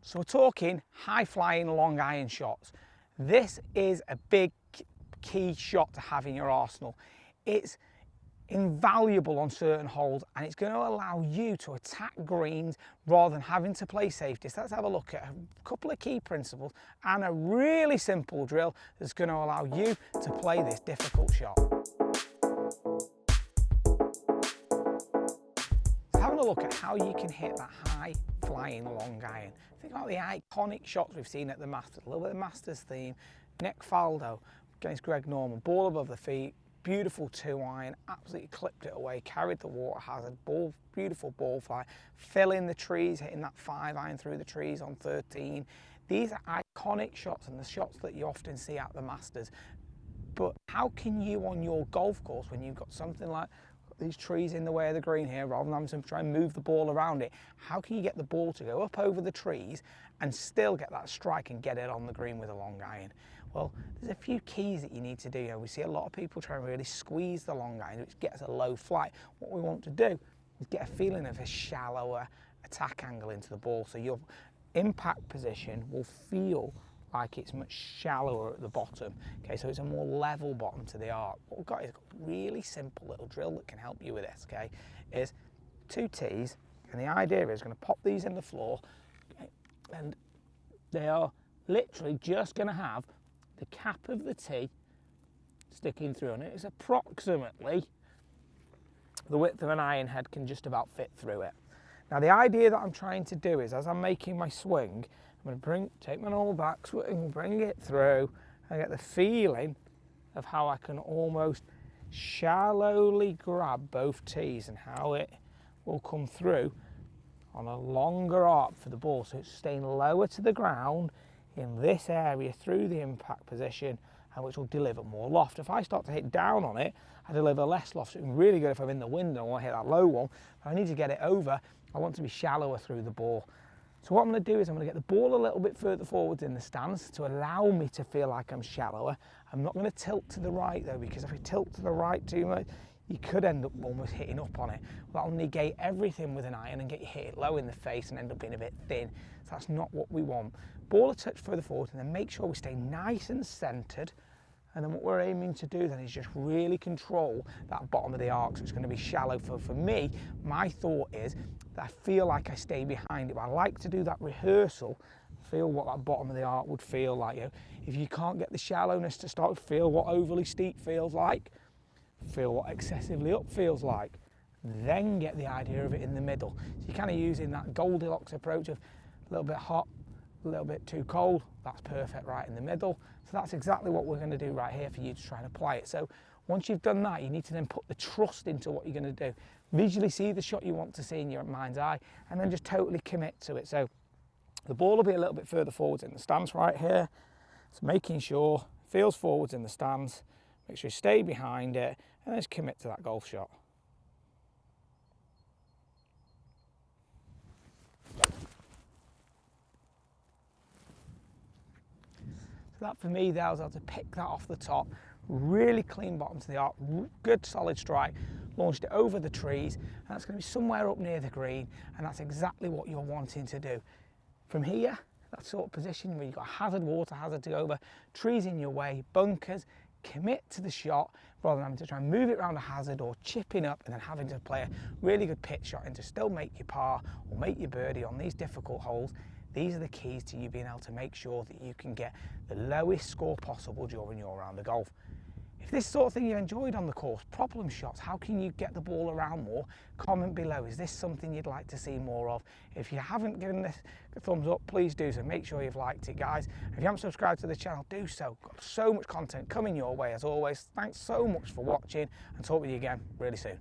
So we're talking high flying long iron shots. This is a big key shot to have in your arsenal. It's invaluable on certain holes and it's going to allow you to attack greens rather than having to play safety. So let's have a look at a couple of key principles and a really simple drill that's going to allow you to play this difficult shot. So having a look at how you can hit that high flying long iron. Think about the iconic shots we've seen at the Masters, a little bit of the Masters theme. Nick Faldo against Greg Norman, ball above the feet, beautiful 2-iron, absolutely clipped it away, carried the water hazard, beautiful ball flight, fill in the trees, hitting that 5-iron through the trees on 13. These are iconic shots and the shots that you often see at the Masters. But how can you on your golf course, when you've got something like these trees in the way of the green here, rather than having to try and move the ball around it, how can you get the ball to go up over the trees and still get that strike and get it on the green with a long iron? Well, there's a few keys that you need to do. We see a lot of people try and really squeeze the long iron, which gets a low flight. What we want to do is get a feeling of a shallower attack angle into the ball, so your impact position will feel like it's much shallower at the bottom. Okay, so it's a more level bottom to the arc. What we've got is a really simple little drill that can help you with this, okay, is 2 tees, and the idea is going to pop these in the floor, okay, and they are literally just going to have the cap of the tee sticking through, and it's approximately the width of an iron head can just about fit through it. Now the idea that I'm trying to do is, as I'm making my swing, I'm going to take my normal back swing, bring it through, and get the feeling of how I can almost shallowly grab both tees and how it will come through on a longer arc for the ball, so it's staying lower to the ground in this area through the impact position, and which will deliver more loft. If I start to hit down on it, I deliver less loft. So it's really good if I'm in the wind and I want to hit that low one, but I need to get it over. I want to be shallower through the ball. So what I'm going to do is I'm going to get the ball a little bit further forwards in the stance to allow me to feel like I'm shallower. I'm not going to tilt to the right though, because if I tilt to the right too much, you could end up almost hitting up on it. That'll negate everything with an iron and get you hit it low in the face and end up being a bit thin. So that's not what we want. Ball a touch further forward, and then make sure we stay nice and centered. And then what we're aiming to do then is just really control that bottom of the arc, so it's going to be shallow. For me, my thought is that I feel like I stay behind it, but I like to do that rehearsal, feel what that bottom of the arc would feel like. If you can't get the shallowness to start, feel what overly steep feels like, feel what excessively up feels like, then get the idea of it in the middle. So you're kind of using that Goldilocks approach of a little bit hot, a little bit too cold, that's perfect right in the middle. So that's exactly what we're going to do right here for you to try and apply it. So once you've done that, you need to then put the trust into what you're going to do. Visually see the shot you want to see in your mind's eye, and then just totally commit to it. So the ball will be a little bit further forwards in the stance right here. So making sure it feels forwards in the stance, make sure you stay behind it, and then just commit to that golf shot. So that for me there, I was able to pick that off the top, really clean bottom to the arc, good solid strike, launched it over the trees, and that's going to be somewhere up near the green, and that's exactly what you're wanting to do. From here, that sort of position where you've got a hazard, water hazard to go over, trees in your way, bunkers, commit to the shot rather than having to try and move it around a hazard or chipping up and then having to play a really good pitch shot and to still make your par or make your birdie on these difficult holes. These are the keys to you being able to make sure that you can get the lowest score possible during your round of golf. If this sort of thing you enjoyed on the course, problem shots, how can you get the ball around more? Comment below, is this something you'd like to see more of? If you haven't given this a thumbs up, please do so. Make sure you've liked it, guys. If you haven't subscribed to the channel, do so. Got so much content coming your way as always. Thanks so much for watching, and talk with you again really soon.